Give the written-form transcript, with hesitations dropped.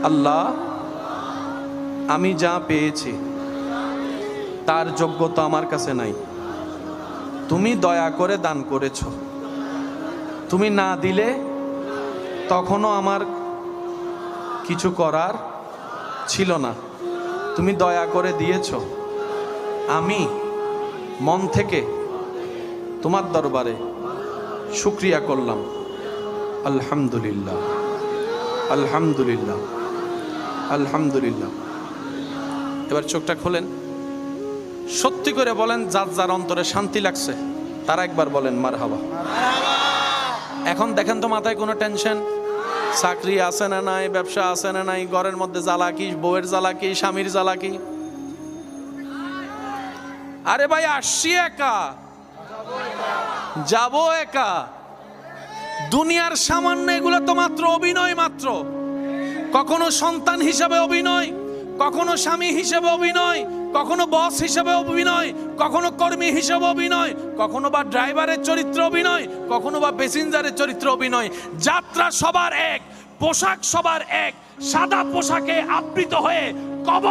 আল্লাহ, আমি যা পেয়েছি তার যোগ্যতা আমার কাছে নাই, তুমি দয়া করে দান করেছ। তুমি না দিলে তখনও আমার কিছু করার ছিল না, তুমি দয়া করে দিয়েছ। আমি মন থেকে তোমার দরবারে শুকরিয়া করলাম। আলহামদুলিল্লাহ, আলহামদুলিল্লাহ, আলহামদুলিল্লাহ। এবার চোখটা খোলেন, সত্যি করে বলেন যার যার অন্তরে শান্তি লাগছে তারা একবার বলেন মারহাবা। এখন দেখেন তো মাথায় কোনো টেনশন, চাকরি আছে না নাই, ব্যবসা আছে না নাই, ঘরের মধ্যে জ্বালা কি, বউয়ের জ্বালা কি, স্বামীর জ্বালা কি? আরে ভাই, আসছি একা, যাব একা। দুনিয়ার সামান্য এগুলো তো মাত্র অভিনয় মাত্র। কখনো সন্তান হিসেবে অভিনয়, কখনো স্বামী হিসেবে অভিনয়, কখনো বস হিসেবে অভিনয়, কখনো কর্মী হিসেবে অভিনয়, কখনো বা ড্রাইভারের চরিত্র অভিনয়, কখনো বা প্যাসেঞ্জারের চরিত্র অভিনয়। যাত্রা সবার এক, পোশাক সবার এক, সাদা পোশাকে আবৃত হয়ে কবর